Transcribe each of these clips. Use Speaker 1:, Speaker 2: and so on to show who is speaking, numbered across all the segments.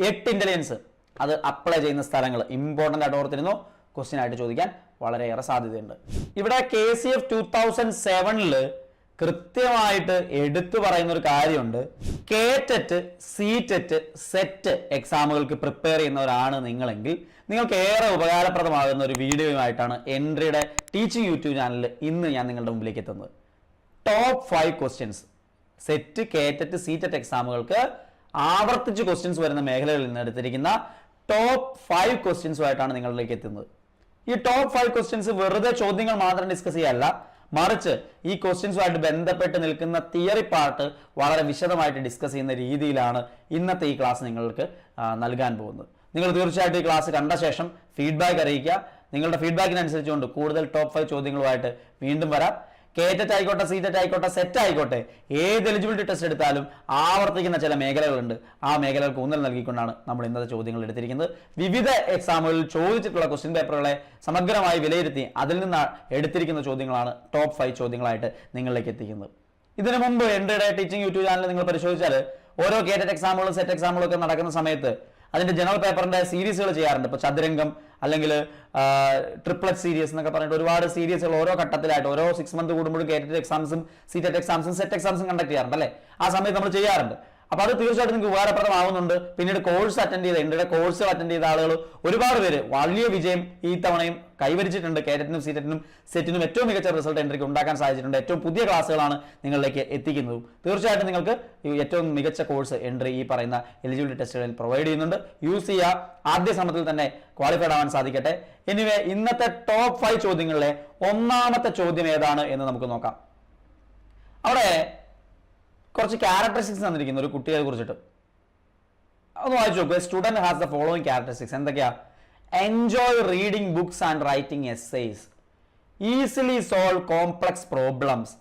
Speaker 1: 8 intelligence അത് apply ചെയ്യുന്ന സ്ഥലങ്ങൾ ഇമ്പോർട്ടൻ്റ് ആയിട്ട് ഓർത്തിരുന്നു, ക്വസ്റ്റ്യൻ ആയിട്ട് ചോദിക്കാൻ വളരെയേറെ സാധ്യതയുണ്ട്. ഇവിടെ KCF 2007 കൃത്യമായിട്ട് എടുത്തു പറയുന്ന ഒരു കാര്യമുണ്ട്. കേറ്ററ്റ്, സീറ്ററ്റ്, സെറ്റ് എക്സാമുകൾക്ക് പ്രിപ്പയർ ചെയ്യുന്നവരാണ് നിങ്ങളെങ്കിൽ നിങ്ങൾക്ക് ഏറെ ഉപകാരപ്രദമാകുന്ന ഒരു വീഡിയോയുമായിട്ടാണ് എൻട്രിയുടെ ടീച്ചിങ് യൂട്യൂബ് ചാനലിൽ ഇന്ന് ഞാൻ നിങ്ങളുടെ മുമ്പിലേക്ക് എത്തുന്നത്. ടോപ്പ് 5 ക്വസ്റ്റ്യൻസ് സെറ്റ്, കേറ്ററ്റ്, സീറ്ററ്റ് എക്സാമുകൾക്ക് ആവർത്തിച്ച് ക്വസ്റ്റ്യൻസ് വരുന്ന മേഖലകളിൽ നിന്ന് എടുത്തിരിക്കുന്ന ടോപ്പ് 5 ക്വസ്റ്റ്യൻസുമായിട്ടാണ് നിങ്ങളിലേക്ക് എത്തുന്നത്. ഈ ടോപ്പ് 5 ക്വസ്റ്റ്യൻസ് വെറുതെ ചോദ്യങ്ങൾ മാത്രം ഡിസ്കസ് ചെയ്യല്ല, മറിച്ച് ഈ ക്വസ്റ്റ്യൻസുമായിട്ട് ബന്ധപ്പെട്ട് നിൽക്കുന്ന തിയറി പാർട്ട് വളരെ വിശദമായിട്ട് ഡിസ്കസ് ചെയ്യുന്ന രീതിയിലാണ് ഇന്നത്തെ ഈ ക്ലാസ് നിങ്ങൾക്ക് നൽകാൻ പോകുന്നത്. നിങ്ങൾ തീർച്ചയായിട്ടും ഈ ക്ലാസ് കണ്ട ശേഷം ഫീഡ്ബാക്ക് അറിയിക്കുക. നിങ്ങളുടെ ഫീഡ്ബാക്കിനനുസരിച്ചുകൊണ്ട് കൂടുതൽ ടോപ്പ് 5 ചോദ്യങ്ങളുമായിട്ട് വീണ്ടും വരാം. കേറ്ററ്റ് ആയിക്കോട്ടെ, സീറ്ററ്റ് ആയിക്കോട്ടെ, സെറ്റ് ആയിക്കോട്ടെ, ഏത് എലിജിബിലിറ്റി ടെസ്റ്റ് എടുത്താലും ആവർത്തിക്കുന്ന ചില മേഖലകളുണ്ട്. ആ മേഖലകൾക്ക് ഊന്നൽ നൽകിക്കൊണ്ടാണ് നമ്മൾ ഇന്നത്തെ ചോദ്യങ്ങൾ എടുത്തിരിക്കുന്നത്. വിവിധ എക്സാമുകളിൽ ചോദിച്ചിട്ടുള്ള ക്വസ്റ്റ്യൻ പേപ്പറുകളെ സമഗ്രമായി വിലയിരുത്തി അതിൽ നിന്ന് എടുത്തിരിക്കുന്ന ചോദ്യങ്ങളാണ് ടോപ്പ് 5 ചോദ്യങ്ങളായിട്ട് നിങ്ങളിലേക്ക് എത്തിക്കുന്നത്. ഇതിനു മുമ്പ് എൻട്രിയുടെ ടീച്ചിങ് യൂട്യൂബ് ചാനൽ നിങ്ങൾ പരിശോധിച്ചാൽ ഓരോ കേറ്ററ്റ് എക്സാമുകളും സെറ്റ് എക്സാമുകളും ഒക്കെ നടക്കുന്ന സമയത്ത് അതിന്റെ ജനറൽ പേപ്പറിന്റെ സീരീസുകൾ ചെയ്യാറുണ്ട്. ഇപ്പൊ ചതുരംഗം അല്ലെങ്കിൽ ട്രിപ്ലറ്റ് സീരീസ് എന്നൊക്കെ പറഞ്ഞിട്ട് ഒരുപാട് സീരീസുകൾ ഓരോ ഘട്ടത്തിലായിട്ട് ഓരോ 6 മന്ത് കൂടുമ്പോഴും കേറ്ററ്റ് എക്സാംസും സീറ്ററ്റ് എക്സാംസും സെറ്റ് എക്സാംസും കണ്ടക്ട് ചെയ്യാറുണ്ട് അല്ലേ? ആ സമയത്ത് നമ്മൾ ചെയ്യാറുണ്ട്. അപ്പൊ അത് തീർച്ചയായിട്ടും നിങ്ങൾക്ക് ഉപകാരപ്രദമാവുന്നുണ്ട്. പിന്നീട് കോഴ്സ് അറ്റൻഡ് ചെയ്ത എൻട്രിയുടെ കോഴ്സ് അറ്റൻഡ് ചെയ്ത ആളുകൾ ഒരുപാട് പേര് വലിയ വിജയം ഈ തവണയും കൈവരിച്ചിട്ടുണ്ട്. കേറ്ററ്റിനും സീറ്ററ്റിനും സെറ്റിനും ഏറ്റവും മികച്ച റിസൾട്ട് എൻട്രിക്ക് ഉണ്ടാക്കാൻ സാധിച്ചിട്ടുണ്ട്. ഏറ്റവും പുതിയ ക്ലാസ്സുകളാണ് നിങ്ങളിലേക്ക് എത്തിക്കുന്നതും. തീർച്ചയായിട്ടും നിങ്ങൾക്ക് ഏറ്റവും മികച്ച കോഴ്സ് എൻട്രി ഈ പറയുന്ന എലിജിബിലിറ്റി ടെസ്റ്റുകളിൽ പ്രൊവൈഡ് ചെയ്യുന്നുണ്ട്. യൂസ് ചെയ്യുക. ആദ്യ ശ്രമത്തിൽ തന്നെ ക്വാളിഫൈഡ് ആവാൻ സാധിക്കട്ടെ. എനിവേ, ഇന്നത്തെ ടോപ്പ് 5 ചോദ്യങ്ങളിലെ ഒന്നാമത്തെ ചോദ്യം ഏതാണ് എന്ന് നമുക്ക് നോക്കാം. അവിടെ കുറച്ച് ക്യാരക്ടറിസ്റ്റിക്സ് തന്നിരിക്കുന്നു ഒരു കുട്ടിയെ കുറിച്ചിട്ട്. ഒന്ന് വായിച്ചു നോക്കുക. Student has the following characteristics. എന്തൊക്കെയാ? Enjoy reading books and writing essays, easily solve complex problems,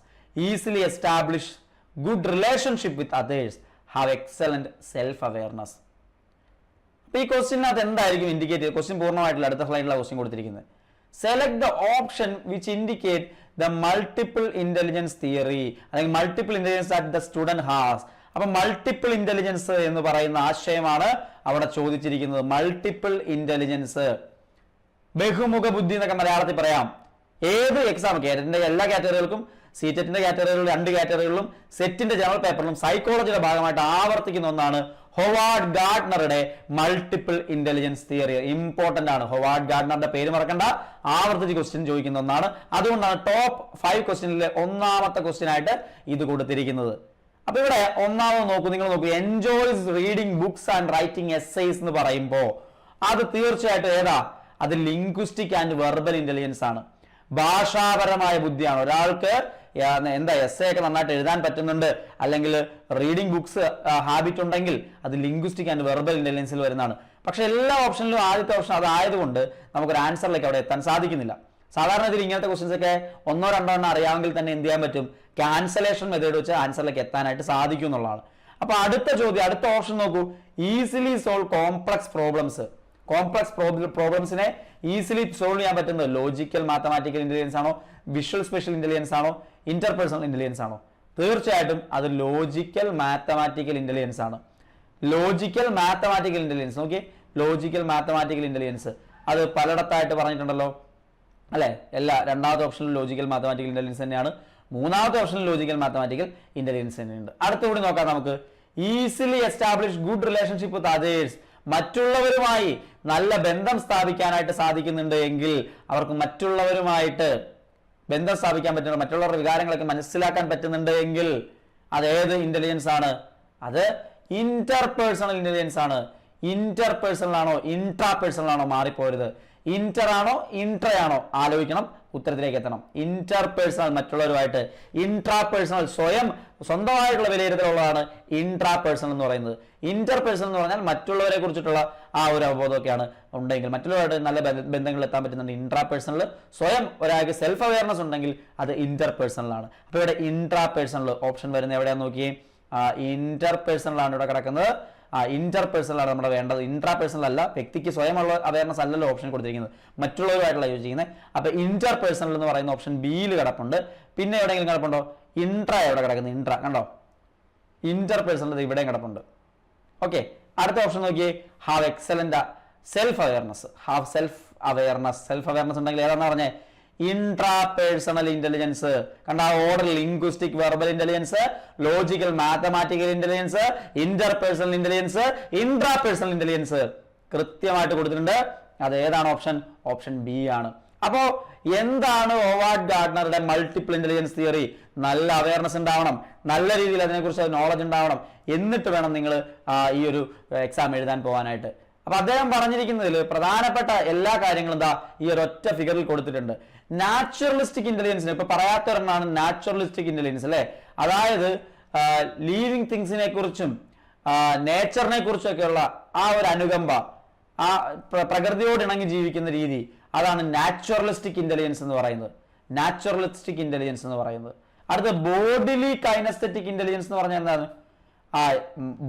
Speaker 1: easily establish good relationship with others, have excellent self awareness. അപ്പൊ ഈ ക്വസ്റ്റ്യനകത്ത് എന്തായിരിക്കും ഇൻഡിക്കേറ്റ് ചെയ്ത്? ക്വസ്റ്റ്യൻ പൂർണ്ണമായിട്ടുള്ള അടുത്ത സ്ലൈഡിലുള്ള ക്വസ്റ്റ്യൻ കൊടുത്തിരിക്കുന്നത്. Select the option which indicate the multiple intelligence theory, അല്ലെങ്കിൽ multiple intelligence that the student has. അപ്പൊ മൾട്ടിപ്പിൾ ഇന്റലിജൻസ് എന്ന് പറയുന്ന ആശയമാണ് അവിടെ ചോദിച്ചിരിക്കുന്നത്. മൾട്ടിപ്പിൾ ഇന്റലിജൻസ്, ബഹുമുഖ ബുദ്ധി എന്നൊക്കെ മലയാളത്തിൽ പറയാം. ഏത് എക്സാം, കേറ്ററ്റിന്റെ എല്ലാ കാറ്റഗറികൾക്കും, സീറ്ററ്റിന്റെ കാറ്റഗറികളിലും 2 കാറ്റഗറികളിലും, സെറ്റിന്റെ ജനറൽ പേപ്പറിലും സൈക്കോളജിയുടെ ഭാഗമായിട്ട് ആവർത്തിക്കുന്ന ഒന്നാണ് ഹൊവാർഡ് ഗാർഡ്നറുടെ മൾട്ടിപ്പിൾ ഇന്റലിജൻസ് തിയറി. ഇമ്പോർട്ടന്റ് ആണ്. ഹൊവാർഡ് ഗാർഡ്നറുടെ പേര് മറക്കണ്ട, ആവർത്തിച്ച് ക്വസ്റ്റ്യൻ ചോദിക്കുന്ന ഒന്നാണ്. അതുകൊണ്ടാണ് ടോപ്പ് 5 ക്വസ്റ്റ്യനിലെ ഒന്നാമത്തെ ക്വസ്റ്റ്യൻ ആയിട്ട് ഇത് കൊടുത്തിരിക്കുന്നത്. അപ്പൊ ഇവിടെ ഒന്നാമത് നോക്കൂ, നിങ്ങൾ നോക്കൂ. Enjoys reading books and writing essays എന്ന് പറയുമ്പോ അത് തീർച്ചയായിട്ടും ഏതാ? അത് ലിംഗ്വിസ്റ്റിക് ആൻഡ് വെർബൽ ഇന്റലിജൻസ് ആണ്. ഭാഷാപരമായ ബുദ്ധിയാണ്. ഒരാൾക്ക് എന്താ എസ്സേ ഒക്കെ നന്നായിട്ട് എഴുതാൻ പറ്റുന്നുണ്ട്, അല്ലെങ്കിൽ റീഡിംഗ് ബുക്സ് ഹാബിറ്റ് ഉണ്ടെങ്കിൽ അത് ലിംഗ്വിസ്റ്റിക് ആൻഡ് വെർബൽ ഇന്റലിജൻസിൽ വരുന്നതാണ്. പക്ഷെ എല്ലാ ഓപ്ഷനിലും ആദ്യത്തെ ഓപ്ഷൻ അതായതുകൊണ്ട് നമുക്കൊരു ആൻസറിലേക്ക് അവിടെ എത്താൻ സാധിക്കുന്നില്ല. സാധാരണ ഇതിൽ ഇങ്ങനത്തെ ക്വസ്റ്റ്യൻസ് ഒക്കെ 1-2 എണ്ണം അറിയാമെങ്കിൽ തന്നെ എന്ത് ചെയ്യാൻ പറ്റും? ക്യാൻസലേഷൻ മെത്തേഡ് വെച്ച് ആൻസറിലേക്ക് എത്താനായിട്ട് സാധിക്കും എന്നുള്ളതാണ്. അപ്പൊ അടുത്ത ചോദ്യം, അടുത്ത ഓപ്ഷൻ നോക്കൂ. Easily solve complex problems. Complex പ്രോബ്ലംസിനെ ഈസിലി സോൾവ് ചെയ്യാൻ പറ്റുന്നത് ലോജിക്കൽ മാത്തമാറ്റിക്കൽ ഇന്റലിജൻസ് ആണോ, വിഷ്വൽ സ്പെഷ്യൽ ഇന്റലിജൻസ് ആണോ, ഇന്റർപേഴ്സണൽ ഇന്റലിജൻസ് ആണോ? തീർച്ചയായിട്ടും അത് ലോജിക്കൽ മാത്തമാറ്റിക്കൽ ഇന്റലിജൻസ് ആണ്. Logical mathematical intelligence. നോക്കിയേ, ലോജിക്കൽ മാത്തമാറ്റിക്കൽ ഇന്റലിജൻസ് അത് പലയിടത്തായിട്ട് പറഞ്ഞിട്ടുണ്ടല്ലോ അല്ലെ? രണ്ടാമത്തെ ഓപ്ഷനിൽ ലോജിക്കൽ മാത്തമാറ്റിക്കൽ ഇന്റലിജൻസ് തന്നെയാണ്. മൂന്നാമത്തെ ഓപ്ഷനിൽ ലോജിക്കൽ മാത്തമാറ്റിക്കൽ ഇന്റലിജൻസ് തന്നെയുണ്ട്. അടുത്തുകൂടി നോക്കാം നമുക്ക്. Easily establish good relationship with others, മറ്റുള്ളവരുമായി നല്ല ബന്ധം സ്ഥാപിക്കാനായിട്ട് സാധിക്കുന്നുണ്ട് എങ്കിൽ, അവർക്ക് മറ്റുള്ളവരുമായിട്ട് ബന്ധം സ്ഥാപിക്കാൻ പറ്റുന്നുണ്ട്, മറ്റുള്ളവരുടെ വികാരങ്ങളൊക്കെ മനസ്സിലാക്കാൻ പറ്റുന്നുണ്ട് എങ്കിൽ അത് ഏത് ഇന്റലിജൻസ് ആണ്? അത് ഇന്റർപേഴ്സണൽ ഇന്റലിജൻസ് ആണ്. ഇന്റർപേഴ്സണൽ ആണോ ഇൻട്രാപേഴ്സണൽ ആണോ? മാറിപ്പോരുത്. ഇന്റർ ആണോ ഇൻട്രയാണോ? ആലോചിക്കണം, ഉത്തരത്തിലേക്ക് എത്തണം. ഇന്റർപേഴ്സണൽ മറ്റുള്ളവരുമായിട്ട്, ഇൻട്രാപേഴ്സണൽ സ്വന്തമായിട്ടുള്ള വിലയിരുത്തലുള്ളതാണ് ഇൻട്രാപേഴ്സണൽ എന്ന് പറയുന്നത്. ഇന്റർപേഴ്സണൽ എന്ന് പറഞ്ഞാൽ മറ്റുള്ളവരെ കുറിച്ചിട്ടുള്ള ആ ഒരു അവബോധമൊക്കെയാണ് ഉണ്ടെങ്കിൽ, മറ്റുള്ളവരുടെ നല്ല ബന്ധങ്ങളിൽ എത്താൻ പറ്റുന്നുണ്ട്. ഇൻട്രാപേഴ്സണൽ സ്വയം ഒരാൾക്ക് സെൽഫ് അവയർനെസ് ഉണ്ടെങ്കിൽ അത് ഇന്റർപേഴ്സണൽ ആണ്. അപ്പൊ ഇവിടെ ഇൻട്രാപേഴ്സണൽ ഓപ്ഷൻ വരുന്നത് എവിടെയാന്ന് നോക്കിയേ. ഇന്റർപേഴ്സണൽ ആണ് ഇവിടെ കിടക്കുന്നത്. ഇന്റർപേഴ്സണൽ ആണ് നമ്മുടെ വേണ്ടത്. ഇൻട്രാപേഴ്സണൽ അല്ല. വ്യക്തിക്ക് സ്വയമുള്ള അവയർനെസ് അല്ലല്ലോ ഓപ്ഷൻ കൊടുത്തിരിക്കുന്നത്, മറ്റുള്ളവരുമായിട്ടുള്ള യോജിക്കുന്നത്. അപ്പൊ ഇന്റർപേഴ്സണൽ എന്ന് പറയുന്ന ഓപ്ഷൻ ബിയിൽ കിടപ്പുണ്ട്. പിന്നെ എവിടെയെങ്കിലും കിടപ്പുണ്ടോ? ഇൻട്രാ എവിടെ കിടക്കുന്നത്? ഇൻട്രാ കണ്ടോ? ഇന്റർപേഴ്സണൽ ഇവിടെയും കിടപ്പുണ്ട്. ഓക്കെ, അടുത്ത ഓപ്ഷൻ നോക്കിയേ, have excellent self awareness. Self awareness ഉണ്ടെങ്കിൽ ഏതാണെന്ന് പറഞ്ഞേ, ഇൻട്രാ പേഴ്സണൽ ഇന്റലിജൻസ്. കണ്ട order, linguistic verbal intelligence, logical mathematical intelligence, inter personal intelligence, intra personal intelligence കൃത്യമായിട്ട് കൊടുത്തിട്ടുണ്ട്. അത് ഏതാണ് ഓപ്ഷൻ? ഓപ്ഷൻ ബി ആണ്. അപ്പോ എന്താണ് ഹോവാർഡ് ഗാർഡ്നറുടെ മൾട്ടിപ്പിൾ ഇന്റലിജൻസ് തിയറി? നല്ല അവയർനെസ് ഉണ്ടാവണം, നല്ല രീതിയിൽ അതിനെക്കുറിച്ച് നോളജ് ഉണ്ടാവണം, എന്നിട്ട് വേണം നിങ്ങൾ ഈ ഒരു എക്സാം എഴുതാൻ പോകാനായിട്ട്. അപ്പൊ അദ്ദേഹം പറഞ്ഞിരിക്കുന്നതിൽ പ്രധാനപ്പെട്ട എല്ലാ കാര്യങ്ങളും എന്താ ഈ ഒരു ഒറ്റ ഫിഗറിൽ കൊടുത്തിട്ടുണ്ട്. നാച്ചുറലിസ്റ്റിക് ഇന്റലിജൻസിന് ഇപ്പൊ പറയാത്തൊരെണ്ണാണ് നാച്ചുറലിസ്റ്റിക് ഇന്റലിജൻസ് അല്ലെ. അതായത് ലീവിങ് തിങ്സിനെ കുറിച്ചും നേച്ചറിനെ കുറിച്ചും ഒക്കെയുള്ള ആ ഒരു അനുകമ്പ, ആ പ്രകൃതിയോട് ഇണങ്ങി ജീവിക്കുന്ന രീതി, അതാണ് നാച്ചുറലിസ്റ്റിക് ഇന്റലിജൻസ് എന്ന് പറയുന്നത്. നാച്ചുറലിസ്റ്റിക് ഇന്റലിജൻസ് എന്ന് പറയുന്നത്. അടുത്ത ബോഡിലി കൈനസ്തെറ്റിക് ഇന്റലിജൻസ് എന്ന് പറഞ്ഞാൽ എന്താണ്?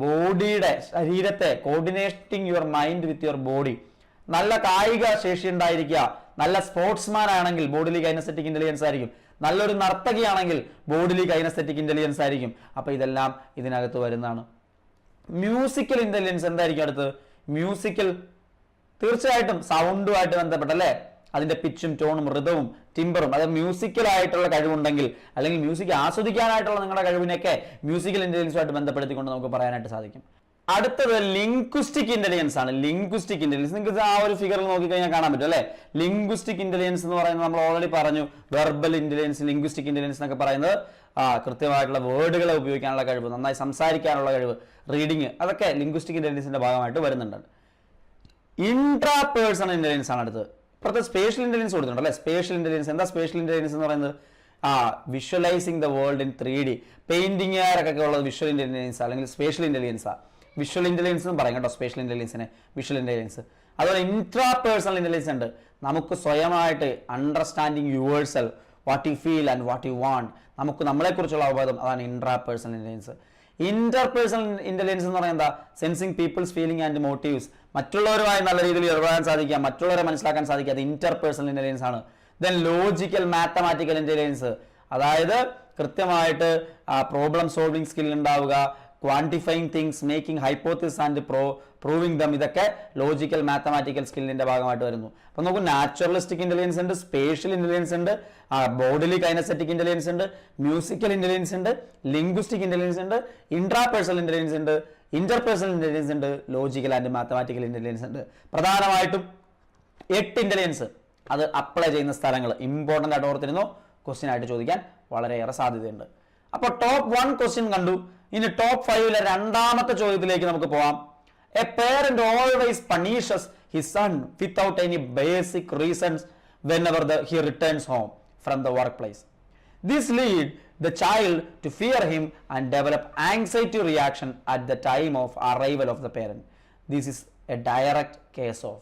Speaker 1: ബോഡിയുടെ, ശരീരത്തെ coordinating your mind with your body. നല്ല കായിക ശേഷി ഉണ്ടായിരിക്കുക. നല്ല സ്പോർട്സ്മാൻ ആണെങ്കിൽ ബോഡിലി കൈനസ്തെറ്റിക് ഇന്റലിജൻസ് ആയിരിക്കും. നല്ലൊരു നർത്തകിയാണെങ്കിൽ ബോഡിലി കൈനസ്തെറ്റിക് ഇന്റലിജൻസ് ആയിരിക്കും. അപ്പൊ ഇതെല്ലാം ഇതിനകത്ത് വരുന്നതാണ്. മ്യൂസിക്കൽ ഇന്റലിജൻസ് എന്തായിരിക്കും അടുത്ത്? മ്യൂസിക്കൽ തീർച്ചയായിട്ടും സൗണ്ടുമായിട്ട് ബന്ധപ്പെട്ട അല്ലേ, അതിന്റെ പിച്ചും ടോണും ഋതവും ടിംബറും, അത് മ്യൂസിക്കലായിട്ടുള്ള കഴിവുണ്ടെങ്കിൽ അല്ലെങ്കിൽ മ്യൂസിക് ആസ്വദിക്കാനായിട്ടുള്ള നിങ്ങളുടെ കഴിവിനെയൊക്കെ മ്യൂസിക്കൽ ഇന്റലിജൻസുമായിട്ട് ബന്ധപ്പെടുത്തിക്കൊണ്ട് നമുക്ക് പറയാനായിട്ട് സാധിക്കും. അടുത്തത് ലിംഗ്വിസ്റ്റിക് ഇന്റലിജൻസ് ആണ്. ലിംഗ്വിസ്റ്റിക് ഇന്റലിജൻസ് നിങ്ങൾക്ക് ആ ഒരു ഫിഗറിൽ നോക്കിക്കഴിഞ്ഞാൽ കാണാൻ പറ്റും അല്ലെ. ലിംഗ്വിസ്റ്റിക് ഇന്റലിജൻസ് എന്ന് പറയുന്നത് നമ്മൾ ഓൾറെഡി പറഞ്ഞു, വെർബൽ ഇന്റലിജൻസ്, ലിംഗ്വിസ്റ്റിക് ഇന്റലിജൻസ് എന്നൊക്കെ പറയുന്നത് കൃത്യമായിട്ടുള്ള വേർഡുകളെ ഉപയോഗിക്കാനുള്ള കഴിവ്, നന്നായി സംസാരിക്കാനുള്ള കഴിവ്, റീഡിങ്, അതൊക്കെ ലിംഗ്വിസ്റ്റിക് ഇന്റലിജൻസിന്റെ ഭാഗമായിട്ട് വരുന്നുണ്ട്. ഇൻട്രാ പേഴ്സണൽ ഇന്റലിജൻസ് ആണ് അടുത്തത്. ഇപ്പോഴത്തെ സ്പേഷ്യൽ ഇന്റലിജൻസ് കൊടുത്തിട്ടുണ്ട് അല്ലെ. സ്പേഷ്യൽ ഇന്റലിജൻസ് എന്താ? സ്പേഷ്യൽ ഇന്റലിജൻസ് എന്ന് പറയുന്നത് visualising the world in 3D. പെയിന്റിങ്ങുകാരൊക്കെ ഉള്ളത് വിഷ്വൽ ഇന്റലിജൻസ് അല്ലെങ്കിൽ സ്പേഷ്യൽ ഇന്റലിജൻസ്. വിഷ്വൽ ഇന്റലിജൻസ് എന്ന് പറയും കേട്ടോ സ്പേഷ്യൽ ഇന്റലിജൻസിനെ, വിഷ്വൽ ഇന്റലിജൻസ്. അതുപോലെ ഇൻട്രാ പേഴ്സണൽ ഇന്റലിജൻസ് ഉണ്ട്. നമുക്ക് സ്വയമായിട്ട് understanding your self, what you feel and what you want, നമുക്ക് നമ്മളെക്കുറിച്ചുള്ള അവബോധം, അതാണ് intra personal intelligence. Inter personal intelligence എന്ന് പറയുന്നത് എന്താ? Sensing people's feeling and motives. മറ്റുള്ളവരുമായി നല്ല രീതിയിൽ ഇടപെടാൻ സാധിക്കുക, മറ്റുള്ളവരെ മനസ്സിലാക്കാൻ സാധിക്കുക, അത് ഇന്റർ പേഴ്സണൽ ഇന്റലിജൻസ് ആണ്. ദെൻ ലോജിക്കൽ മാത്തമാറ്റിക്കൽ ഇന്റലിജൻസ്, അതായത് കൃത്യമായിട്ട് പ്രോബ്ലം സോൾവിംഗ് സ്കിൽ ഉണ്ടാവുക, quantifying things, making hypothesis and proving them, ഇതൊക്കെ ലോജിക്കൽ മാത്തമാറ്റിക്കൽ സ്കില്ലിന്റെ ഭാഗമായിട്ട് വരുന്നു. അപ്പൊ നമുക്ക് നാച്ചുറലിസ്റ്റിക് ഇന്റലിജൻസ് ഉണ്ട്, സ്പേഷ്യൽ ഇന്റലിജൻസ് ഉണ്ട്, ബോഡിലി കൈനസ്തെറ്റിക് ഇന്റലിജൻസ് ഉണ്ട്, മ്യൂസിക്കൽ ഇന്റലിജൻസ് ഉണ്ട്, ലിംഗ്വിസ്റ്റിക് ഇന്റലിജൻസ് ഉണ്ട്, ഇൻട്രാ പേഴ്സണൽ ഇന്റലിജൻസ് ഉണ്ട്, ഇന്റർ പേഴ്സണൽ ഇന്റലിജൻസ് ഉണ്ട്, ലോജിക്കൽ ആൻഡ് മാത്തമാറ്റിക്കൽ ഇന്റലിജൻസ് ഉണ്ട്. പ്രധാനമായിട്ടും 8 ഇന്റലിജൻസ്. അത് അപ്ലൈ ചെയ്യുന്ന സ്ഥലങ്ങൾ ഇമ്പോർട്ടൻ്റ് ആയിട്ട് ഓർത്തിരുന്നു, ക്വസ്റ്റ്യൻ ആയിട്ട് ചോദിക്കാൻ വളരെയേറെ സാധ്യതയുണ്ട്. അപ്പോൾ ടോപ്പ് 1 ക്വസ്റ്റ്യൻ കണ്ടു. ഇനി ടോപ്പ് 5ലെ രണ്ടാമത്തെ ചോദ്യത്തിലേക്ക് നമുക്ക് പോവാം. A parent always punishes his son without any basic reasons whenever he returns home from the workplace. This lead the child to fear him and develop anxiety reaction at the time of arrival of the parent. This is a direct case of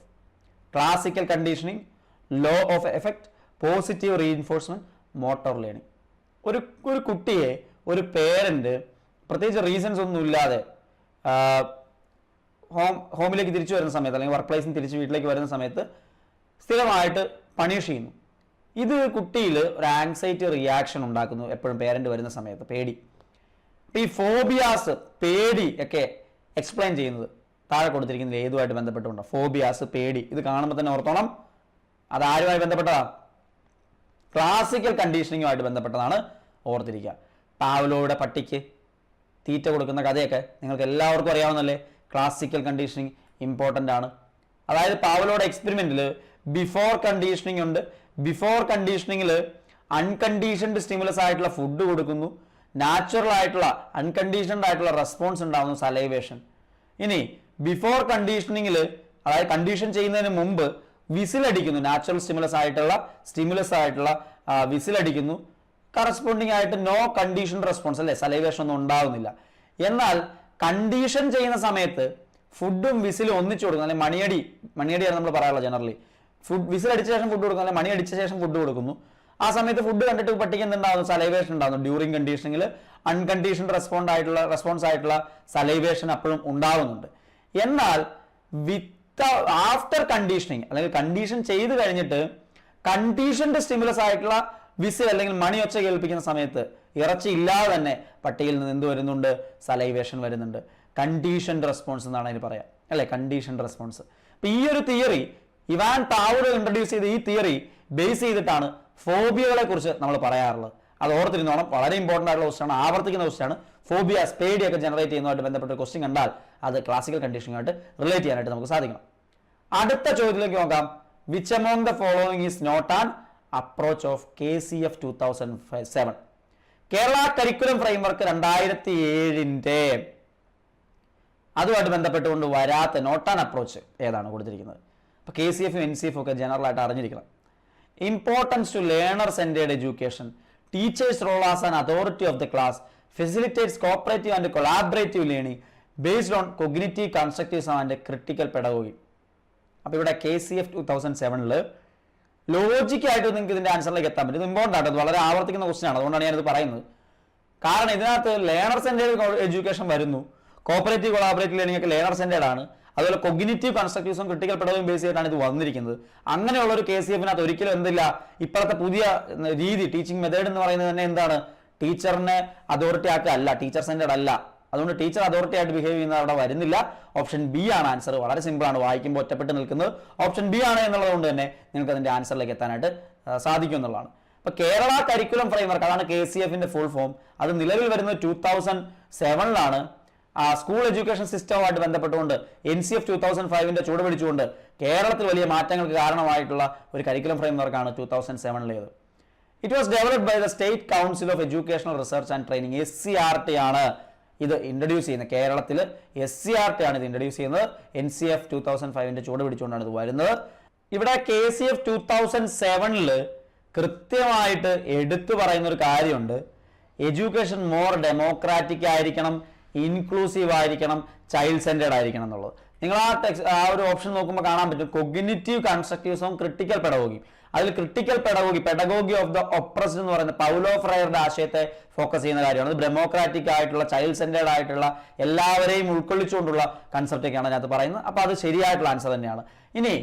Speaker 1: classical conditioning, law of effect, positive reinforcement, motor learning. ഒരു കുട്ടിയെ ഒരു parent പ്രത്യേകിച്ച് reasons ഒന്നും ഇല്ലാതെ ഹോമിലേക്ക് തിരിച്ചു വരുന്ന സമയത്ത് അല്ലെങ്കിൽ വർക്ക് പ്ലേസിൽ തിരിച്ച് വീട്ടിലേക്ക് വരുന്ന സമയത്ത് സ്ഥിരമായിട്ട് പണിഷ് ചെയ്യുന്നു. ഇത് കുട്ടിയിൽ ഒരു ആങ്സൈറ്റി റിയാക്ഷൻ ഉണ്ടാക്കുന്നു എപ്പോഴും പേരന്റ് വരുന്ന സമയത്ത്, പേടി. അപ്പൊ ഈ ഫോബിയാസ്, പേടി ഒക്കെ എക്സ്പ്ലെയിൻ ചെയ്യുന്നത് താഴെ കൊടുത്തിരിക്കുന്നത് ഏതുമായിട്ട് ബന്ധപ്പെട്ടുണ്ടോ? ഫോബിയാസ്, പേടി, ഇത് കാണുമ്പോൾ തന്നെ ഓർത്തോണം അത് ആരുമായി ബന്ധപ്പെട്ടതാണ്? ക്ലാസിക്കൽ കണ്ടീഷനിങ്ങുമായിട്ട് ബന്ധപ്പെട്ടതാണ്, ഓർത്തിരിക്കുക. പാവ്ലോയുടെ പട്ടിക്ക് തീറ്റ കൊടുക്കുന്ന കഥയൊക്കെ നിങ്ങൾക്ക് എല്ലാവർക്കും അറിയാവുന്നല്ലേ. ക്ലാസിക്കൽ കണ്ടീഷനിങ് ഇമ്പോർട്ടൻ്റ് ആണ്. അതായത് പാവ്ലോയുടെ എക്സ്പെരിമെന്റിൽ ബിഫോർ കണ്ടീഷനിങ് ഉണ്ട്. ബിഫോർ കണ്ടീഷനിങ്ങിൽ അൺകണ്ടീഷൻഡ് സ്റ്റിമുലസ് ആയിട്ടുള്ള ഫുഡ് കൊടുക്കുന്നു, നാച്ചുറൽ ആയിട്ടുള്ള അൺകണ്ടീഷൻഡ് ആയിട്ടുള്ള റെസ്പോൺസ് ഉണ്ടാവുന്നു, സലൈവേഷൻ. ഇനി ബിഫോർ കണ്ടീഷനിങ്ങിൽ, അതായത് കണ്ടീഷൻ ചെയ്യുന്നതിന് മുമ്പ് വിസിലടിക്കുന്നു, നാച്ചുറൽ സ്റ്റിമുലസ് ആയിട്ടുള്ള വിസിലടിക്കുന്നു. കറസ്പോണ്ടിങ് ആയിട്ട് നോ കണ്ടീഷൻ റെസ്പോൺസ് അല്ലെ, സലൈവേഷൻ ഒന്നും ഉണ്ടാവുന്നില്ല. എന്നാൽ കണ്ടീഷൻ ചെയ്യുന്ന സമയത്ത് ഫുഡും വിസിലും ഒന്നിച്ചു കൊടുക്കുന്നു, അല്ലെങ്കിൽ മണിയടിയാണ് നമ്മൾ പറയാറുള്ളത് ജനറലി. വിസിൽ അടിച്ച ശേഷം ഫുഡ് കൊടുക്കുന്നു, അല്ലെങ്കിൽ മണി അടിച്ച ശേഷം ഫുഡ് കൊടുക്കുന്നു. ആ സമയത്ത് ഫുഡ് കണ്ടിട്ട് പട്ടിക്ക് എന്തുണ്ടാവുന്നു? സലൈവേഷൻ ഉണ്ടാകുന്നു. ഡ്യൂറിങ് കണ്ടീഷനിങ്ങിൽ അൺകണ്ടീഷൻ റെസ്പോൺസ് ആയിട്ടുള്ള സലൈവേഷൻ അപ്പോഴും ഉണ്ടാവുന്നുണ്ട്. എന്നാൽ ആഫ്റ്റർ കണ്ടീഷനിങ് അല്ലെങ്കിൽ കണ്ടീഷൻ ചെയ്ത് കഴിഞ്ഞിട്ട് കണ്ടീഷന്റെ സ്റ്റിമുലസ് ആയിട്ടുള്ള വിസിൽ അല്ലെങ്കിൽ മണി ഒച്ച കേൾപ്പിക്കുന്ന സമയത്ത് ഇറച്ചി ഇല്ലാതെ തന്നെ പട്ടിയിൽ നിന്ന് എന്ത് വരുന്നുണ്ട്? സലൈവേഷൻ വരുന്നുണ്ട്. കണ്ടീഷൻഡ് റെസ്പോൺസ് എന്നാണ് അതിന് പറയാം അല്ലെ, കണ്ടീഷൻഡ് റെസ്പോൺസ്. അപ്പൊ ഈ ഒരു തിയറി ഇവാൻ പാവ്ലോ ഇൻട്രൊഡ്യൂസ് ചെയ്ത ഈ തിയറി ബേസ് ചെയ്തിട്ടാണ് ഫോബിയകളെ കുറിച്ച് നമ്മൾ പറയാറുള്ളത്. അത് ഓർത്തിരുന്നോണം, വളരെ ഇമ്പോർട്ടൻ്റ് ആയിട്ടുള്ള ക്വസ്റ്റ്യൻ ആണ്, ആവർത്തിക്കുന്ന ക്വസ്റ്റ്യൻ ആണ്. ഫോബിയാസ്, പേടിയൊക്കെ ജനറേറ്റ് ചെയ്യുന്നതുമായിട്ട് ബന്ധപ്പെട്ട ക്വസ്റ്റ്യൻ കണ്ടാൽ അത് ക്ലാസിക്കൽ കണ്ടീഷനുമായിട്ട് റിലേറ്റ് ചെയ്യാനായിട്ട് നമുക്ക് സാധിക്കണം. അടുത്ത ചോദ്യത്തിലേക്ക് നോക്കാം. Which among the following is not an approach of KCF 2007? Kerala curriculum framework 2007 അതുമായിട്ട് ബന്ധപ്പെട്ടുകൊണ്ട് വരാത്ത നോട്ട് ആൻ അപ്രോച്ച് ഏതാണ് കൊടുത്തിരിക്കുന്നത്? അപ്പൊ KCF NCF ഒക്കെ ജനറൽ ആയിട്ട് അറിഞ്ഞിരിക്കണം. Importance to learner centred education, teachers role as an authority of the class, facilitates cooperative and collaborative learning based on cognitive constructivism and critical pedagogy. അപ്പോൾ ഇവിടെ KCF 2007 ലോജിക്കായിട്ട് നിങ്ങൾക്ക് ഇതിന്റെ ആൻസറിലേക്ക് എത്താൻ പറ്റും. ഇത് ഇമ്പോർട്ടൻ്റ് ആണ്, ഇത് വളരെ ആവർത്തിക്കുന്ന ക്വസ്റ്റ്യൻ ആണ്, അതുകൊണ്ടാണ് ഞാനിത് പറയുന്നത്. കാരണം ഇതിനകത്ത് ലേണർ സെന്റേർഡ് എഡ്യൂക്കേഷൻ വരുന്നു, കോപ്പറേറ്റീവ് കൊളാബറേറ്റീവ് ലേണിംഗ് ഒക്കെ ലേണർ സെന്റേർഡ് ആണ്, അതുപോലെ കൊഗ്നിറ്റീവ് കൺസ്ട്രക്റ്റിവിസം ക്രിട്ടിക്കൽ പെഡഗോഗിയും ബേസ് ചെയ്തിട്ടാണ് ഇത് വന്നിരിക്കുന്നത്. അങ്ങനെയുള്ള ഒരു KCF-നകത്ത് ഒരിക്കലും എന്തില്ല, ഇപ്പോഴത്തെ പുതിയ രീതി ടീച്ചിങ് മെത്തേഡ് എന്ന് പറയുന്നത് തന്നെ എന്താണ്, ടീച്ചറിനെ അതോറിറ്റി ആക്കുക അല്ല, ടീച്ചർ സെന്റേർഡ് അല്ല. അതുകൊണ്ട് ടീച്ചർ അതോറിറ്റി ആയിട്ട് ബിഹേവ് ചെയ്യുന്നത് അവിടെ വരുന്നില്ല. ഓപ്ഷൻ ബി ആണ് ആൻസർ. വളരെ സിമ്പിൾ ആണ്, വായിക്കുമ്പോൾ ഒറ്റപ്പെട്ട് നിൽക്കുന്നത് ഓപ്ഷൻ ബി ആണ് എന്നുള്ളത് കൊണ്ട് തന്നെ നിങ്ങൾക്ക് അതിന്റെ ആൻസറിലേക്ക് എത്താനായിട്ട് സാധിക്കും എന്നുള്ളതാണ്. അപ്പൊ കേരള കരിക്കുലം ഫ്രെയിംവർക്ക്, അതാണ് KCF-ന്റെ ഫുൾ ഫോം. അത് നിലവിൽ വരുന്നത് 2007 സ്കൂൾ എഡ്യൂക്കേഷൻ സിസ്റ്റവുമായിട്ട് ബന്ധപ്പെട്ടുകൊണ്ട് NCF 2005 ചൂട് പിടിച്ചുകൊണ്ട് കേരളത്തിൽ വലിയ മാറ്റങ്ങൾക്ക് കാരണമായിട്ടുള്ള ഒരു കരിക്കുലം ഫ്രെയിംവർക്കാണ് 2007 it was developed by the state council of educational research and training, SCRT ആണ് ഇത് ഇൻട്രൊഡ്യൂസ് ചെയ്യുന്നത്. കേരളത്തിൽ SCRT ആണ് ഇത് ഇൻട്രൊഡ്യൂസ് ചെയ്യുന്നത്. NCF 2005 ചൂട് പിടിച്ചുകൊണ്ടാണ് ഇത് വരുന്നത്. ഇവിടെ KCF 2007 കൃത്യമായിട്ട് എടുത്തു പറയുന്ന ഒരു കാര്യമുണ്ട്. എഡ്യൂക്കേഷൻ മോർ ഡെമോക്രാറ്റിക് ആയിരിക്കണം, ഇൻക്ലൂസീവ് ആയിരിക്കണം, ചൈൽഡ് സെന്റേർഡ് ആയിരിക്കണം എന്നുള്ളത്. നിങ്ങൾ ആ ഒരു ഓപ്ഷൻ നോക്കുമ്പോൾ കാണാൻ പറ്റും, കൊഗ്നിറ്റീവ് കൺസ്ട്രക്റ്റിവിസവും ക്രിട്ടിക്കൽ പെഡഗോഗി. അതിൽ critical pedagogy of the oppressed എന്ന് പറയുന്ന പൗലോ ഫ്രയറുടെ ആശയത്തെ ഫോക്കസ് ചെയ്യുന്ന കാര്യമാണ്. അത് ഡെമോക്രാറ്റിക് ആയിട്ടുള്ള, ചൈൽഡ് സെന്റേർഡ് ആയിട്ടുള്ള, എല്ലാവരെയും ഉൾക്കൊള്ളിച്ചുകൊണ്ടുള്ള കൺസെപ്റ്റൊക്കെയാണ് അതിനകത്ത് പറയുന്നത്. അപ്പൊ അത് ശരിയായിട്ടുള്ള ആൻസർ തന്നെയാണ്. ഇനി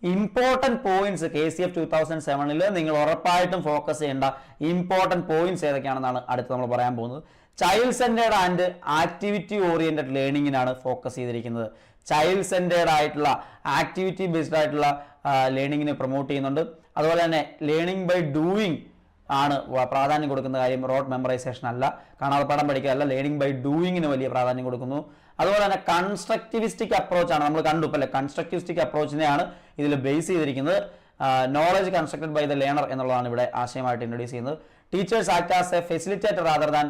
Speaker 1: ഇമ്പോർട്ടന്റ് പോയിന്റ്സ് KCF 2007 നിങ്ങൾ ഉറപ്പായിട്ടും ഫോക്കസ് ചെയ്യേണ്ട ഇമ്പോർട്ടന്റ് പോയിന്റ്സ് ഏതൊക്കെയാണെന്നാണ് അടുത്ത് നമ്മൾ പറയാൻ പോകുന്നത്. Child centred and activity oriented ലേണിംഗിനാണ് ഫോക്കസ് ചെയ്തിരിക്കുന്നത്. ചൈൽഡ് സെന്റേർഡ് ആയിട്ടുള്ള, ആക്ടിവിറ്റി ബേസ്ഡ് ആയിട്ടുള്ള ലേണിങ്ങിനെ പ്രൊമോട്ട് ചെയ്യുന്നുണ്ട്. അതുപോലെ തന്നെ ലേണിംഗ് ബൈ ഡൂയിങ് ആണ് പ്രാധാന്യം കൊടുക്കുന്ന കാര്യം. റോഡ് മെമ്മറൈസേഷൻ അല്ല, കാണാതെ പാഠം പഠിക്കുകയല്ല, ലേണിംഗ് ബൈ ഡൂയിങ്ങിന് വലിയ പ്രാധാന്യം കൊടുക്കുന്നു. അതുപോലെ തന്നെ കൺസ്ട്രക്റ്റിവിസ്റ്റിക് അപ്രോച്ച് ആണ്, നമ്മൾ കണ്ടു അല്ലെ, കൺസ്ട്രക്റ്റിവിസ്റ്റിക് അപ്രോച്ചിനെയാണ് ഇതിൽ ബേസ് ചെയ്തിരിക്കുന്നത്. Knowledge constructed by the learner എന്നുള്ളതാണ് ഇവിടെ ആശയമായിട്ട് ഇൻട്രൊഡ്യൂസ് ചെയ്യുന്നത്. Teachers act as a facilitator rather than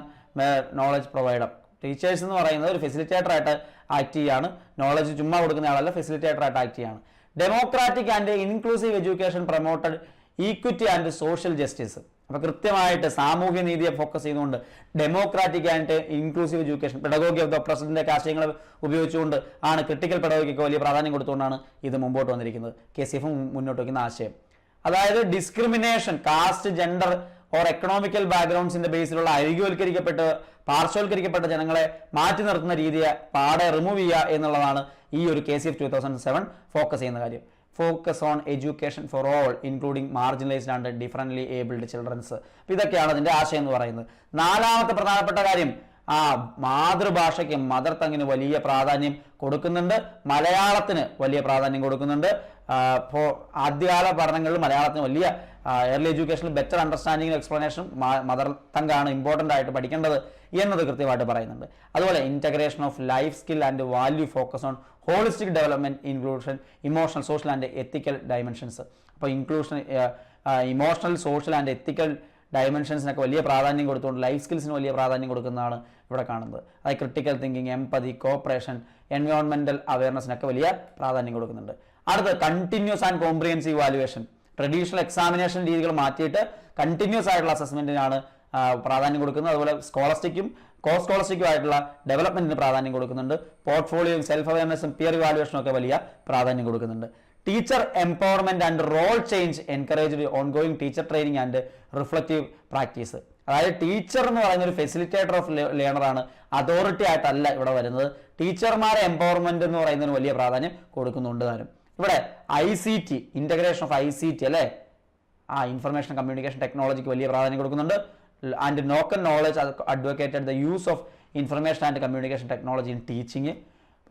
Speaker 1: knowledge provider. Teachers എന്ന് പറയുന്നത് ഒരു ഫെസിലിറ്റേറ്റർ ആയിട്ട് ആക്ട് ചെയ്യാണ്, നോളജ് ചുമ്മാ കൊടുക്കുന്ന ആളല്ല, ഫെസിലിറ്റേറ്റർ ആയിട്ട് ആക്ട് ചെയ്യാണ്. Democratic and inclusive education promoted equity and social justice. അപ്പൊ കൃത്യമായിട്ട് സാമൂഹ്യ നീതിയെ ഫോക്കസ് ചെയ്തുകൊണ്ട് democratic and inclusive education, pedagogy of the president ആശയങ്ങൾ ഉപയോഗിച്ചുകൊണ്ട് ആണ്, ക്രിട്ടിക്കൽ പെഡഗോഗിക്ക് വലിയ പ്രാധാന്യം കൊടുത്തുകൊണ്ടാണ് ഇത് മുമ്പോട്ട് വന്നിരിക്കുന്നത്. KCF മുന്നോട്ട് വയ്ക്കുന്ന ആശയം. അതായത് discrimination, caste, gender or economical ബാക്ക്ഗ്രൗണ്ട്സിന്റെ ബേസിലുള്ള അരികുവൽക്കരിക്കപ്പെട്ട് പാർശ്വവൽക്കരിക്കപ്പെട്ട ജനങ്ങളെ മാറ്റി നിർത്തുന്ന രീതിയെ പാടെ റിമൂവ് ചെയ്യുക എന്നുള്ളതാണ് ഈ ഒരു KCF 2007 ഫോക്കസ് ചെയ്യുന്ന കാര്യം. Focus on education for all including marginalised and differently abled children's. ഇതൊക്കെയാണ് അതിന്റെ ആശയം എന്ന് പറയുന്നത്. നാലാമത്തെ പ്രധാനപ്പെട്ട കാര്യം, മാതൃഭാഷയ്ക്ക്, മദർ ടങ്ങിന് വലിയ പ്രാധാന്യം കൊടുക്കുന്നുണ്ട്, മലയാളത്തിന് വലിയ പ്രാധാന്യം കൊടുക്കുന്നുണ്ട്. ആദ്യകാല പഠനങ്ങളിൽ മലയാളത്തിന് വലിയ ഏർലി എഡ്യൂക്കേഷനിൽ better understanding explanation mother tongue ആണ് ഇമ്പോർട്ടൻ്റ് ആയിട്ട് പഠിക്കേണ്ടത് എന്നത് കൃത്യമായിട്ട് പറയുന്നുണ്ട്. അതുപോലെ integration of life skill and value, focus on holistic development, inclusion, emotional, social and ethical dimensions. അപ്പോൾ inclusion, emotional, social and ethical ഡയമെൻഷൻസിനൊക്കെ വലിയ പ്രാധാന്യം കൊടുത്തുകൊണ്ട് ലൈഫ് സ്കിൽസിന് വലിയ പ്രാധാന്യം കൊടുക്കുന്നതാണ് ഇവിടെ കാണുന്നത്. അതായത് ക്രിട്ടിക്കൽ തിങ്കിങ്, എംപതി, കോപ്പറേഷൻ, എൻവയോൺമെന്റൽ അവയർനെസ്സിനൊക്കെ വലിയ പ്രാധാന്യം കൊടുക്കുന്നുണ്ട്. അടുത്ത് continuous and comprehensive valuation. Traditional examination രീതികൾ മാറ്റിയിട്ട് കണ്ടിന്യൂസ് ആയിട്ടുള്ള അസസ്മെന്റിനാണ് പ്രാധാന്യം കൊടുക്കുന്നത്. അതുപോലെ സ്കോളസ്റ്റിക്കും കോസ്കോളസ്റ്റിക്കും ആയിട്ടുള്ള ഡെവലപ്മെന്റിന് പ്രാധാന്യം കൊടുക്കുന്നുണ്ട്. പോർട്ട്ഫോളിയോയും സെൽഫ് അവയർനെസ്സും പിയർ ഇവാലുവേഷനും ഒക്കെ വലിയ പ്രാധാന്യം കൊടുക്കുന്നുണ്ട്. Teacher empowerment and role change encouraged ongoing teacher training and reflective practice. അതായത് ടീച്ചർ എന്ന് പറയുന്ന ഒരു ഫെസിലിറ്റേറ്റർ ഓഫ് ലേണറാണ്, അതോറിറ്റി ആയിട്ടല്ല ഇവിടെ വരുന്നത്. ടീച്ചർമാരെ എംപവർമെന്റ് എന്ന് പറയുന്നതിന് വലിയ പ്രാധാന്യം കൊടുക്കുന്നുണ്ട് താനും. ഇവിടെ ICT, ഇന്റഗ്രേഷൻ ഓഫ് ICT അല്ലേ, ഇൻഫർമേഷൻ കമ്മ്യൂണിക്കേഷൻ ടെക്നോളജിക്ക് വലിയ പ്രാധാന്യം കൊടുക്കുന്നുണ്ട്. ആൻഡ് നോക്കൽ knowledge advocated the use of information and communication technology in teaching,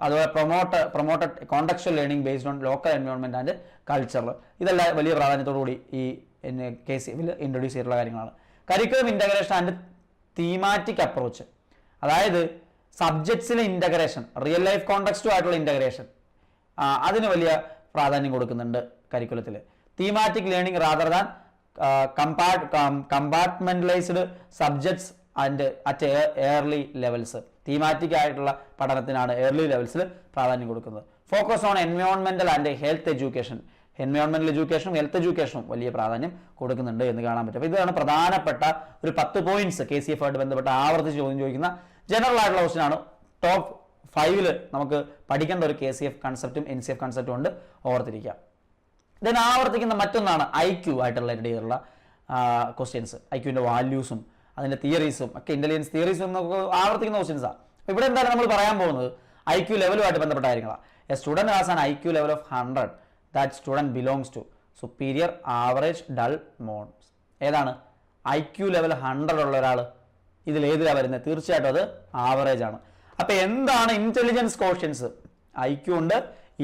Speaker 1: അതുപോലെ promoted contextual learning based on local environment and culture. ഇതെല്ലാം വലിയ പ്രാധാന്യത്തോടുകൂടി ഈ KCF ഇൻട്രൊഡ്യൂസ് ചെയ്തിട്ടുള്ള കാര്യങ്ങളാണ്. Curriculum integration and thematic approach, അതായത് സബ്ജക്ട്സിലെ ഇൻ്റഗ്രേഷൻ, റിയൽ ലൈഫ് കോണ്ടക്സ്റ്റുമായിട്ടുള്ള ഇൻ്റഗ്രേഷൻ, അതിന് വലിയ പ്രാധാന്യം കൊടുക്കുന്നുണ്ട് കരിക്കുലത്തിൽ. Thematic learning rather than compartmentalised subjects and at early levels. Thematic ആയിട്ടുള്ള പഠനത്തിനാണ് ഏർലി ലെവൽസിൽ പ്രാധാന്യം കൊടുക്കുന്നത്. Focus on എൻവയോൺമെന്റൽ and health education, എൻവയോൺമെന്റൽ എഡ്യൂക്കേഷനും health എഡ്യൂക്കേഷനും വലിയ പ്രാധാന്യം കൊടുക്കുന്നുണ്ട് എന്ന് കാണാൻ പറ്റും. ഇതാണ് പ്രധാനപ്പെട്ട ഒരു 10 പോയിന്റ്സ് KCF ആയിട്ട് ബന്ധപ്പെട്ട് ആവർത്തിച്ച് ചോദിക്കുന്ന ജനറൽ ആയിട്ടുള്ള ക്വസ്റ്റ്യൻ ആണ്. ടോപ്പ് 5 നമുക്ക് പഠിക്കേണ്ട ഒരു KCF കൺസെപ്റ്റും NCF കൺസെപ്റ്റും ഉണ്ട്, ഓർത്തിരിക്കാം. ദെൻ ആവർത്തിക്കുന്ന മറ്റൊന്നാണ് IQ ആയിട്ടുള്ള രീതിയിലുള്ള ക്വസ്റ്റ്യൻസ്. IQന്റെ വാല്യൂസും അതിന്റെ തിയറീസും ഒക്കെ, ഇന്റലിജൻസ് തിയറീസും നമുക്ക് ആവർത്തിക്കുന്ന ക്വസ്റ്റ്യൻസാണ്. അപ്പോൾ ഇവിടെ എന്താണ് നമ്മൾ പറയാൻ പോകുന്നത്? IQ ലെവലുമായിട്ട് ബന്ധപ്പെട്ട കാര്യങ്ങളാണ്. A student has an IQ level of 100, that student belongs to superior, average, dull, mods. ഏതാണ് IQ ലെവൽ 100 ഉള്ള ഒരാൾ? ഇതിൽ ഏതിലാണ് വരുന്നത്? തീർച്ചയായിട്ടും അത് ആവറേജ് ആണ്. അപ്പൊ എന്താണ് ഇന്റലിജൻസ് കോഷ്യൻസ്? IQ ഉണ്ട്,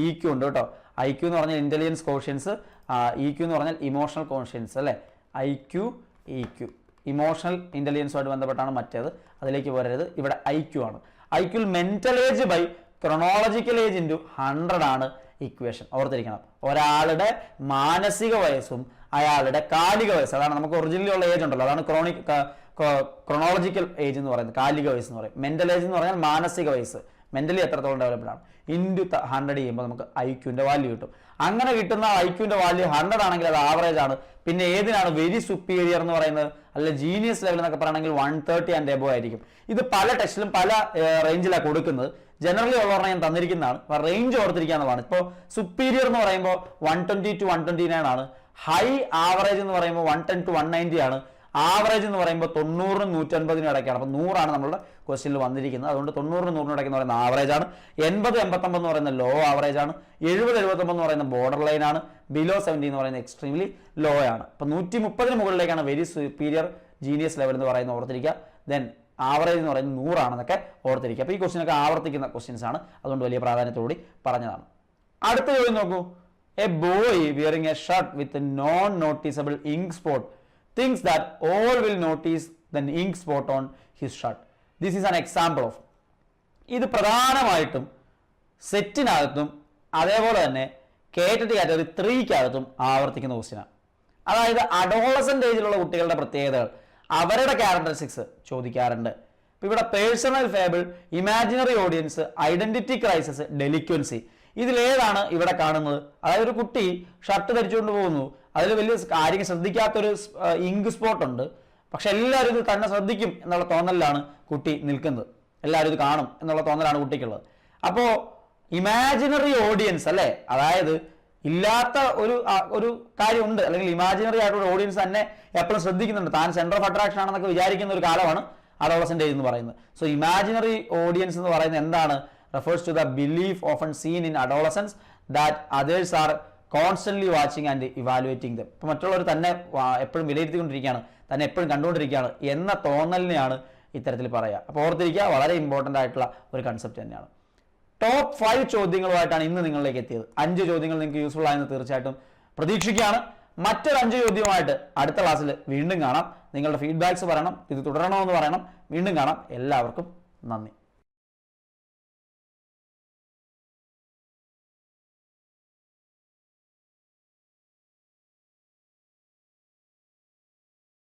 Speaker 1: EQ ഉണ്ട് കേട്ടോ. IQ എന്ന് പറഞ്ഞാൽ ഇന്റലിജൻസ് കോഷ്യൻസ്, EQ എന്ന് പറഞ്ഞാൽ ഇമോഷണൽ കോഷ്യൻസ് അല്ലേ. IQ, EQ ഇമോഷണൽ ഇന്റലിജൻസുമായിട്ട് ബന്ധപ്പെട്ടാണ് മറ്റേത്, അതിലേക്ക് വരരുത്. ഇവിടെ IQ ആണ്. IQ mental age by chronological age into 100 ആണ് ഇക്വേഷൻ. ഓർത്തിരിക്കണം, ഒരാളുടെ മാനസിക വയസ്സും അയാളുടെ കാലിക വയസ്സ്, അതാണ് നമുക്ക് ഒറിജിനലി ഉള്ള ഏജ് ഉണ്ടല്ലോ, അതാണ് ക്രോണോളജിക്കൽ ഏജ് എന്ന് പറയുന്നത്, കാലിക വയസ്സ് എന്ന് പറയും. മെന്റൽ ഏജ് എന്ന് പറഞ്ഞാൽ മാനസിക വയസ്സ്, മെന്റലി എത്രത്തോളം ഡെവലപ്ഡ് ആണ്, ഇൻറ്റു 100 ചെയ്യുമ്പോൾ നമുക്ക് IQന്റെ വാല്യൂ കിട്ടും. അങ്ങനെ കിട്ടുന്ന IQന്റെ വാല്യൂ 100 ആണെങ്കിൽ അത് ആവറേജ് ആണ്. പിന്നെ ഏതിനാണ് വെരി സുപ്പീരിയർ എന്ന് പറയുന്നത്, അല്ല ജീനിയസ് ലെവൽ എന്നൊക്കെ പറയുകയാണെങ്കിൽ 130 ആൻഡ് എബോ ആയിരിക്കും. ഇത് പല ടെസ്റ്റിലും പല റേഞ്ചിലാണ് കൊടുക്കുന്നത്. ജനറലി ഉള്ളവരെ ഞാൻ തന്നിരിക്കുന്നതാണ്, റേഞ്ച് ഓർത്തിരിക്കാന്നുള്ളതാണ്. ഇപ്പോൾ സുപ്പീരിയർ എന്ന് പറയുമ്പോൾ 120 to 129 ആണ്. ഹൈ ആവറേജ് എന്ന് പറയുമ്പോൾ 110 to 190 ആണ്. ആവറേജ് എന്ന് പറയുമ്പോൾ 90-നും 150-നും ഇടയ്ക്കാണ്. അപ്പോൾ 100 നമ്മളുടെ ക്വസ്റ്റ്യനിൽ വന്നിരിക്കുന്നത്. അതുകൊണ്ട് 90-നും 100-നും ഇടയ്ക്ക് എന്ന് പറയുന്ന ആവറേജ് ആണ്. 80-89 എന്ന് പറയുന്ന ലോ ആവറേജ് ആണ്. 70-79 എന്ന് പറയുന്ന ബോർഡർ ലൈൻ ആണ്. ബിലോ 70 എന്ന് പറയുന്ന എക്സ്ട്രീംലി ലോ ആണ്. അപ്പോൾ 130-ന് മുകളിലേക്കാണ് വെരി സുപ്പീരിയർ ജീനിയസ് ലെവൽ എന്ന് പറയുന്നത്, ഓർത്തിരിക്കുക. ദെൻ ആവറേജ് എന്ന് പറയുന്നത് 100 ആണെന്നൊക്കെ ഓർത്തിരിക്കുക. അപ്പോൾ ഈ ക്വസ്റ്റ്യനൊക്കെ ആവർത്തിക്കുന്ന ക്വസ്റ്റ്യൻസ് ആണ്, അതുകൊണ്ട് വലിയ പ്രാധാന്യത്തോടുകൂടി പറഞ്ഞതാണ്. അടുത്ത ചോദ്യം നോക്കൂ. A boy wearing a shirt with non noticeable ink spot thinks that all will notice the ink spot on his shirt. This is an example of. ഇത് പ്രധാനമായിട്ടും സെറ്റിനകത്തും അതേപോലെ തന്നെ കാറ്റഗറി 3-ക്കകത്തും ആവർത്തിക്കുന്ന ക്വസ്റ്റ്യനാണ്. അതായത് അഡോളസന്റ് ഏജിലുള്ള കുട്ടികളുടെ പ്രത്യേകതകൾ, അവരുടെ ക്യാരക്ടറിസ്റ്റിക്സ് ചോദിക്കാറുണ്ട്. ഇപ്പം ഇവിടെ personal fable, imaginary audience, identity crisis, delinquency, ഇതിലേതാണ് ഇവിടെ കാണുന്നത്? അതായത് ഒരു കുട്ടി ഷർട്ട് ധരിച്ചുകൊണ്ട് പോകുന്നു, അതിൽ വലിയ കാര്യം ശ്രദ്ധിക്കാത്തൊരു ഇങ്ക് സ്പോട്ട് ഉണ്ട്, പക്ഷെ എല്ലാവരും ഇത് തന്നെ ശ്രദ്ധിക്കും എന്നുള്ള തോന്നലിലാണ് കുട്ടി നിൽക്കുന്നത്, എല്ലാവരും ഇത് കാണും എന്നുള്ള തോന്നലാണ് കുട്ടിക്കുള്ളത്. അപ്പോൾ ഇമാജിനറി ഓഡിയൻസ് അല്ലേ, അതായത് ഇല്ലാത്ത ഒരു കാര്യമുണ്ട്, അല്ലെങ്കിൽ ഇമാജിനറി ആയിട്ടുള്ള ഓഡിയൻസ് തന്നെ എപ്പോഴും ശ്രദ്ധിക്കുന്നുണ്ട്, താൻ സെന്റർ ഓഫ് അട്രാക്ഷൻ ആണെന്നൊക്കെ വിചാരിക്കുന്ന ഒരു കാലമാണ് അഡോളസന്റ് ഏജ് എന്ന് പറയുന്നത്. സോ ഇമാജിനറി ഓഡിയൻസ് എന്ന് പറയുന്നത് എന്താണ്? refers to the belief often seen in adolescents that others are constantly watching and evaluating them. ഇപ്പോൾ മറ്റുള്ളവർ തന്നെ എപ്പോഴും വിലയിരുത്തിക്കൊണ്ടിരിക്കുകയാണ്, തന്നെ എപ്പോഴും കണ്ടുകൊണ്ടിരിക്കുകയാണ് എന്ന തോന്നലിനെയാണ് ഇത്തരത്തിൽ പറയുക. അപ്പോൾ ഓർത്തിരിക്കുക, വളരെ ഇമ്പോർട്ടൻ്റ് ആയിട്ടുള്ള ഒരു കൺസെപ്റ്റ് തന്നെയാണ്. ടോപ്പ് 5 ചോദ്യങ്ങളുമായിട്ടാണ് ഇന്ന് നിങ്ങളിലേക്ക് എത്തിയത്. 5 ചോദ്യങ്ങൾ നിങ്ങൾക്ക് യൂസ്ഫുൾ ആയെന്ന് തീർച്ചയായിട്ടും പ്രതീക്ഷിക്കുകയാണ്. മറ്റൊരു 5 ചോദ്യവുമായിട്ട് അടുത്ത ക്ലാസ്സിൽ വീണ്ടും കാണാം. നിങ്ങളുടെ ഫീഡ്ബാക്സ് പറയണം, ഇത് തുടരണമെന്ന് പറയണം. വീണ്ടും കാണാം. എല്ലാവർക്കും നന്ദി.